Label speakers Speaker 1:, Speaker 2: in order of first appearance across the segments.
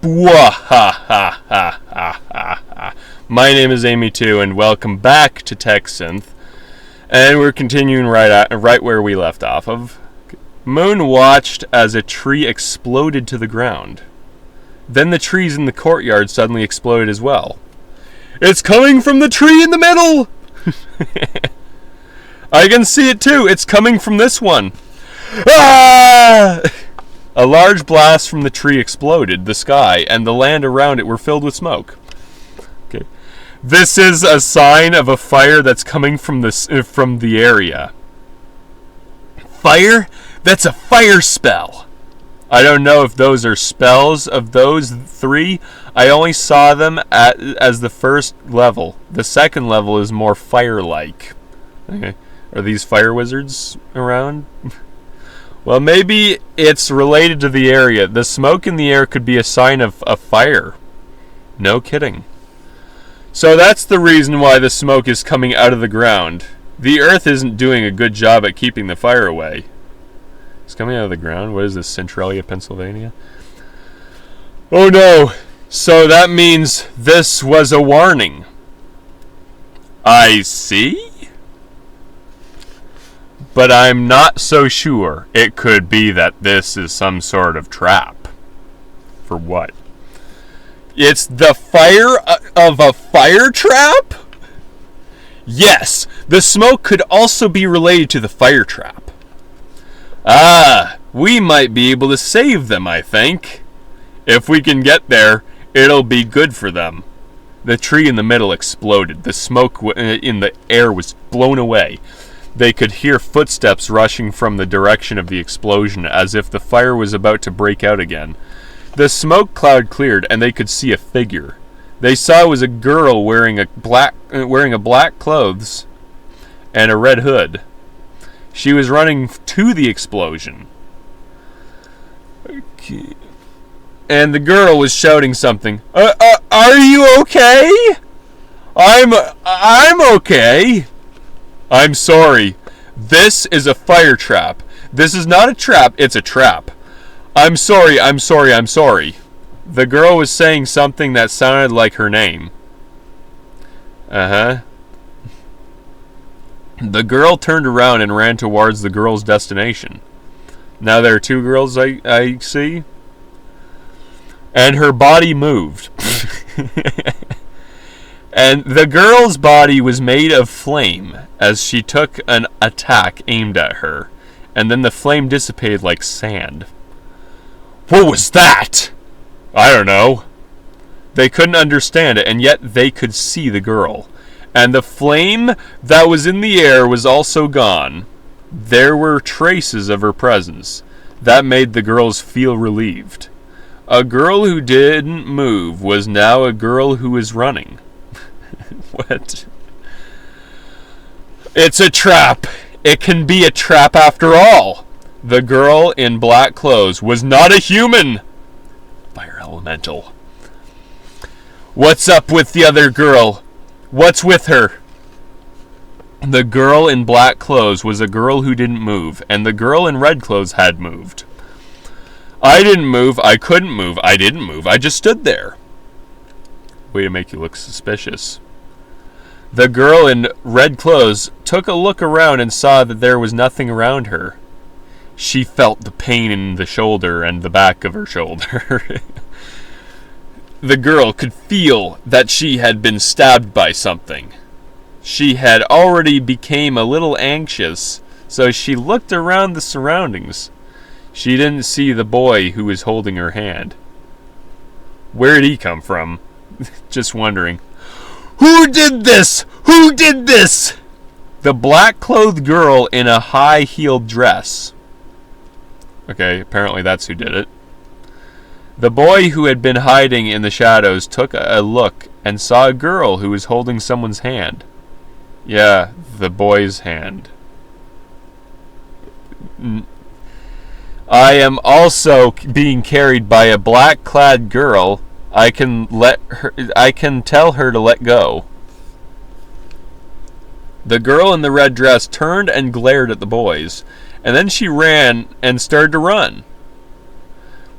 Speaker 1: Bwahahahaha. My name is Amy too, and welcome back to Text Synth. And we're continuing right where we left off of. Moon watched as a tree exploded to the ground. Then the trees in the courtyard suddenly exploded as well. It's coming from the tree in the middle! I can see it too. It's coming from this one. Ah! A large blast from the tree exploded. The sky and the land around it were filled with smoke. Okay. This is a sign of a fire that's coming from the area. Fire? That's a fire spell. I don't know if those are spells of those three. I only saw them as the first level. The second level is more fire-like. Okay. Are these fire wizards around? Well, maybe it's related to the area. The smoke in the air could be a sign of a fire. No kidding. So that's the reason why the smoke is coming out of the ground. The earth isn't doing a good job at keeping the fire away. It's coming out of the ground? What is this, Centralia, Pennsylvania? Oh no! So that means this was a warning. I see? But I'm not so sure. It could be that this is some sort of trap. For what? It's the fire of a fire trap? Yes, the smoke could also be related to the fire trap. Ah, we might be able to save them, I think. If we can get there, it'll be good for them. The tree in the middle exploded. The smoke in the air was blown away. They could hear footsteps rushing from the direction of the explosion, as if the fire was about to break out again. The smoke cloud cleared, and they could see a figure. They saw it was a girl wearing black clothes and a red hood. She was running to the explosion. Okay. And the girl was shouting something. Are you okay? I'm okay. I'm sorry. This is a fire trap. This is not a trap, it's a trap. I'm sorry. The girl was saying something that sounded like her name. Uh-huh. The girl turned around and ran towards the girl's destination. Now there are two girls I see. And her body moved. And the girl's body was made of flame as she took an attack aimed at her, and then the flame dissipated like sand. What was that? I don't know. They couldn't understand it, and yet they could see the girl. And the flame that was in the air was also gone. There were traces of her presence. That made the girls feel relieved. A girl who didn't move was now a girl who was running. What? It's a trap. It can be a trap after all. The girl in black clothes was not a human. Fire elemental. What's up with the other girl? What's with her? The girl in black clothes was a girl who didn't move, and the girl in red clothes had moved. I didn't move. I couldn't move. I didn't move. I just stood there. Way to make you look suspicious. The girl in red clothes took a look around and saw that there was nothing around her. She felt the pain in the shoulder and the back of her shoulder. The girl could feel that she had been stabbed by something. She had already become a little anxious, so she looked around the surroundings. She didn't see the boy who was holding her hand. Where did he come from? Just wondering. Who did this? Who did this? The black-clothed girl in a high-heeled dress. Okay, apparently that's who did it. The boy who had been hiding in the shadows took a look and saw a girl who was holding someone's hand. Yeah, the boy's hand. I am also being carried by a black-clad girl. I can tell her to let go. The girl in the red dress turned and glared at the boys, and then she ran and started to run.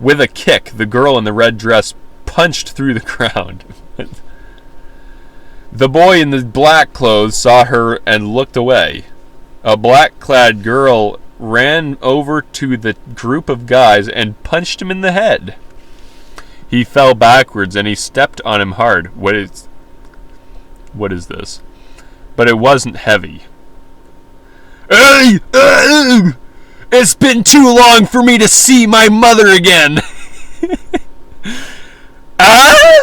Speaker 1: With a kick, the girl in the red dress punched through the ground. The boy in the black clothes saw her and looked away. A black-clad girl ran over to the group of guys and punched him in the head. He fell backwards and he stepped on him hard. What is this? But it wasn't heavy. Hey! It's been too long for me to see my mother again! Ah!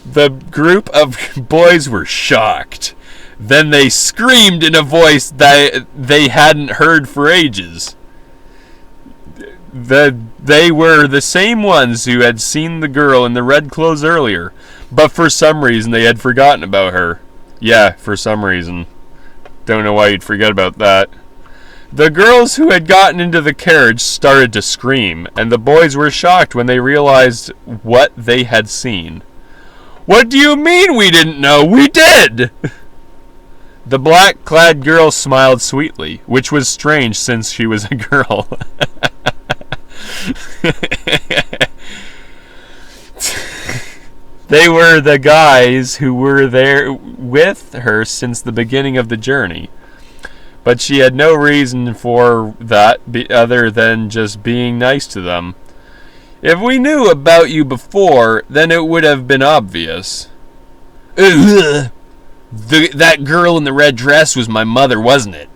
Speaker 1: The group of boys were shocked. Then they screamed in a voice that they hadn't heard for ages. They were the same ones who had seen the girl in the red clothes earlier, but for some reason they had forgotten about her. Yeah, for some reason. Don't know why you'd forget about that. The girls who had gotten into the carriage started to scream, and the boys were shocked when they realized what they had seen. What do you mean we didn't know? We did! The black-clad girl smiled sweetly, which was strange since she was a girl. They were the guys who were there with her since the beginning of the journey. But she had no reason for that other than just being nice to them. If we knew about you before, then it would have been obvious. That girl in the red dress was my mother, wasn't it?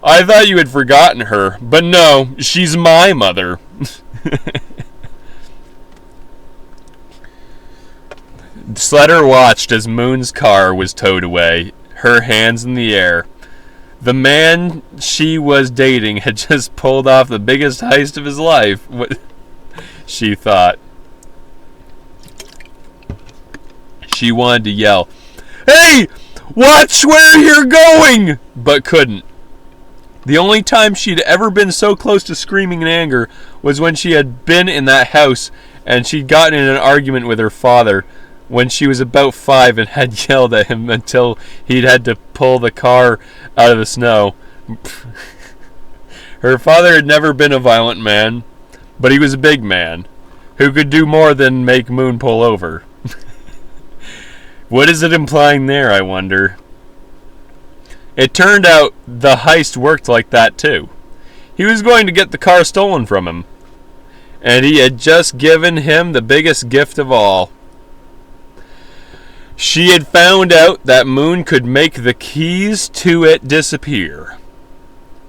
Speaker 1: I thought you had forgotten her, but no, she's my mother. Sletter watched as Moon's car was towed away, her hands in the air. The man she was dating had just pulled off the biggest heist of his life, she thought. She wanted to yell, "Hey, watch where you're going!" but couldn't. The only time she'd ever been so close to screaming in anger was when she had been in that house and she'd gotten in an argument with her father when she was about 5 and had yelled at him until he'd had to pull the car out of the snow. Her father had never been a violent man, but he was a big man who could do more than make Moon pull over. What is it implying there, I wonder? It turned out the heist worked like that too. He was going to get the car stolen from him, and he had just given him the biggest gift of all. She had found out that Moon could make the keys to it disappear.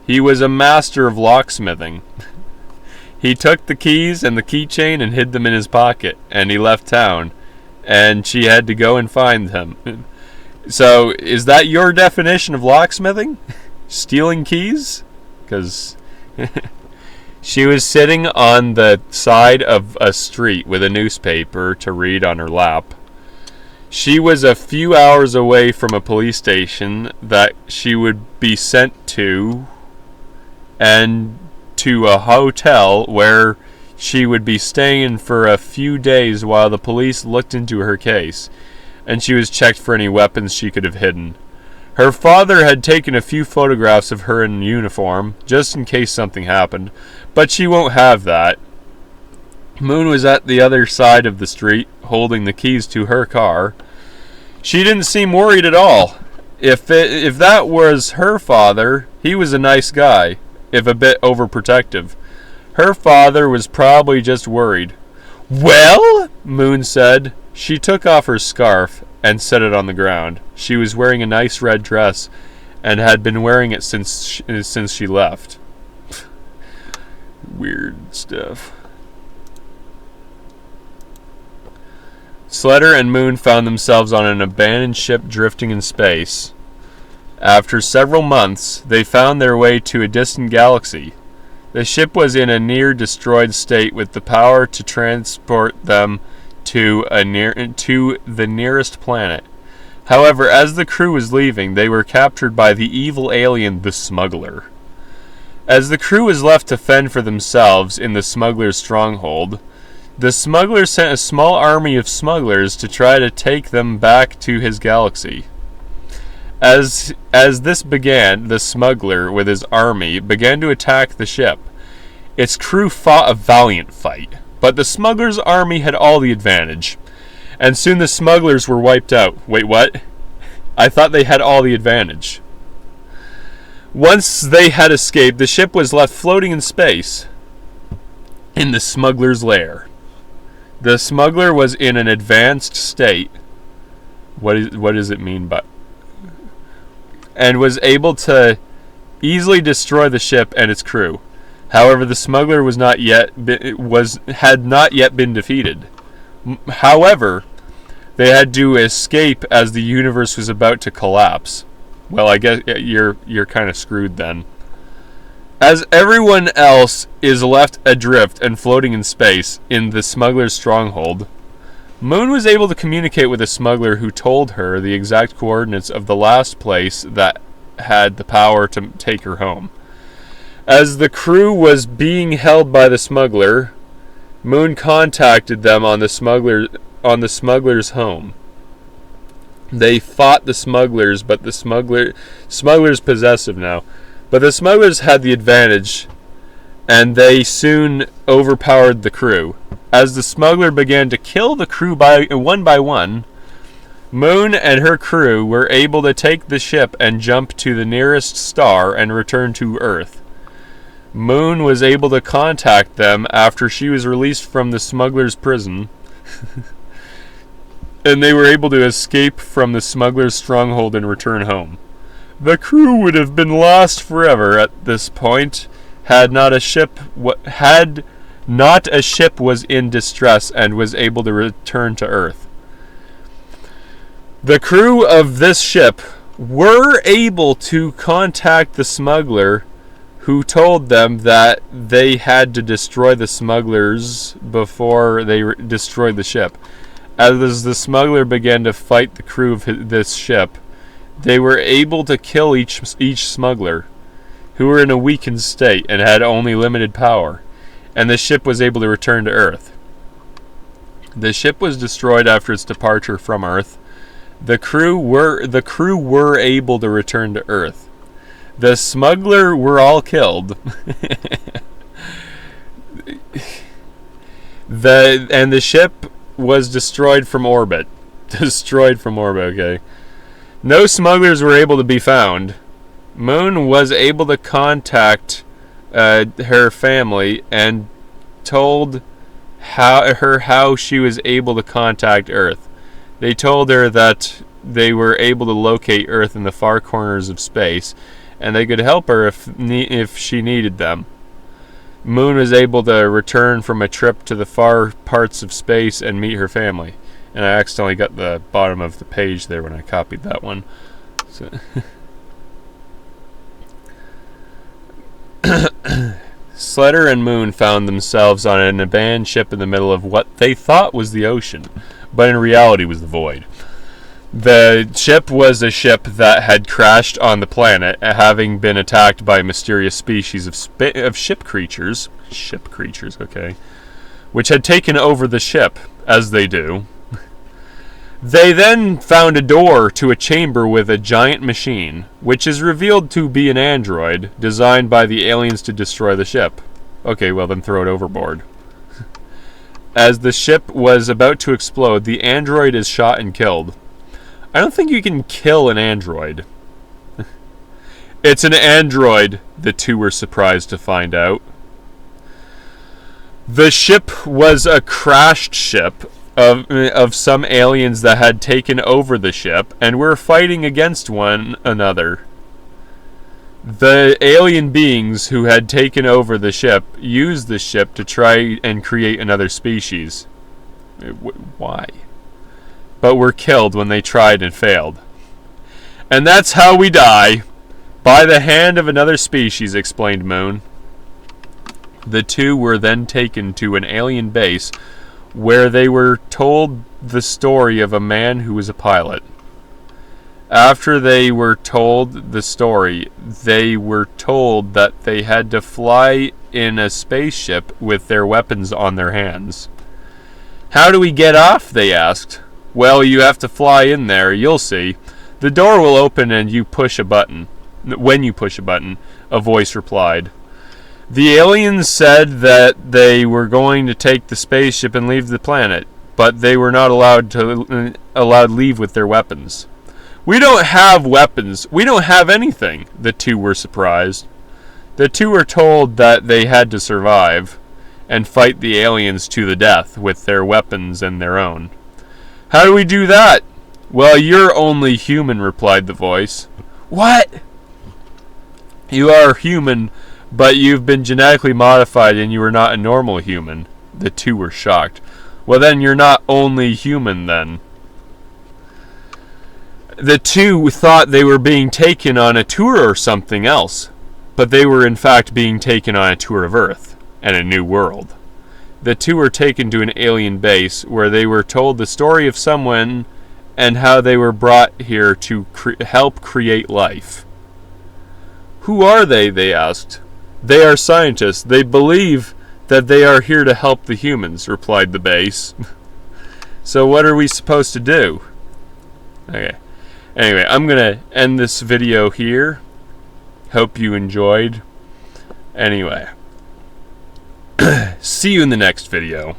Speaker 1: He was a master of locksmithing. He took the keys and the keychain and hid them in his pocket, and he left town, and she had to go and find him. So, is that your definition of locksmithing? Stealing keys? Because she was sitting on the side of a street with a newspaper to read on her lap. She was a few hours away from a police station that she would be sent to, and to a hotel where she would be staying for a few days while the police looked into her case, and she was checked for any weapons she could have hidden. Her father had taken a few photographs of her in uniform, just in case something happened, but she won't have that. Moon was at the other side of the street, holding the keys to her car. She didn't seem worried at all. If that was her father, he was a nice guy, if a bit overprotective. Her father was probably just worried. "Well?" Moon said. She took off her scarf and set it on the ground. She was wearing a nice red dress and had been wearing it since she left. Weird stuff. Sletter and Moon found themselves on an abandoned ship drifting in space. After several months, they found their way to a distant galaxy. The ship was in a near-destroyed state with the power to transport them to the nearest planet. However, as the crew was leaving, they were captured by the evil alien, the Smuggler. As the crew was left to fend for themselves in the Smuggler's stronghold, the Smuggler sent a small army of smugglers to try to take them back to his galaxy. As this began, the Smuggler, with his army, began to attack the ship. Its crew fought a valiant fight, but the smugglers' army had all the advantage, and soon the smugglers were wiped out. Wait, what? I thought they had all the advantage. Once they had escaped, the ship was left floating in space in the smuggler's lair. The smuggler was in an advanced state. What does it mean by? And was able to easily destroy the ship and its crew. However, the smuggler had not yet been defeated. However, they had to escape as the universe was about to collapse. Well, I guess you're kind of screwed then. As everyone else is left adrift and floating in space in the smuggler's stronghold, Moon was able to communicate with a smuggler who told her the exact coordinates of the last place that had the power to take her home. As the crew was being held by the smuggler, Moon contacted them on the smuggler's home. They fought the smugglers, but the smugglers possessive now. But the smugglers had the advantage, and they soon overpowered the crew. As the smuggler began to kill the crew one by one, Moon and her crew were able to take the ship and jump to the nearest star and return to Earth. Moon was able to contact them after she was released from the smuggler's prison, and they were able to escape from the smuggler's stronghold and return home. The crew would have been lost forever at this point had not a ship was in distress and was able to return to Earth. The crew of this ship were able to contact the smuggler, who told them that they had to destroy the smugglers before they destroyed the ship. As the smuggler began to fight the crew of this ship, they were able to kill each smuggler, who were in a weakened state and had only limited power, and the ship was able to return to Earth. The ship was destroyed after its departure from Earth. The crew were able to return to Earth. The smuggler were all killed. The ship was destroyed from orbit. Okay. No smugglers were able to be found. Moon was able to contact her family and told how she was able to contact Earth. They told her that they were able to locate Earth in the far corners of space, and they could help her if she needed them. Moon was able to return from a trip to the far parts of space and meet her family. And I accidentally got the bottom of the page there when I copied that one. So Slater and Moon found themselves on an abandoned ship in the middle of what they thought was the ocean, but in reality was the void. The ship was a ship that had crashed on the planet, having been attacked by a mysterious species of ship creatures, okay, which had taken over the ship, as they do. They then found a door to a chamber with a giant machine, which is revealed to be an android designed by the aliens to destroy the ship. Okay, well then throw it overboard. As the ship was about to explode, the android is shot and killed. I don't think you can kill an android. It's an android, the two were surprised to find out. The ship was a crashed ship of some aliens that had taken over the ship and were fighting against one another. The alien beings who had taken over the ship used the ship to try and create another species. Why? But were killed when they tried and failed. And that's how we die. By the hand of another species, explained Moon. The two were then taken to an alien base where they were told the story of a man who was a pilot. After they were told the story, they were told that they had to fly in a spaceship with their weapons on their hands. How do we get off? They asked. Well, you have to fly in there, you'll see. The door will open and you push a button. When you push a button, a voice replied. The aliens said that they were going to take the spaceship and leave the planet, but they were not allowed leave with their weapons. We don't have weapons. We don't have anything. The two were surprised. The two were told that they had to survive and fight the aliens to the death with their weapons and their own. How do we do that? Well, you're only human, replied the voice. What? You are human, but you've been genetically modified and you are not a normal human. The two were shocked. Well, then you're not only human, then. The two thought they were being taken on a tour or something else, but they were in fact being taken on a tour of Earth and a new world. The two were taken to an alien base where they were told the story of someone and how they were brought here to help create life. Who are they? They asked. They are scientists. They believe that they are here to help the humans, replied the base. So what are we supposed to do? Okay. Anyway, I'm going to end this video here. Hope you enjoyed. Anyway. See you in the next video.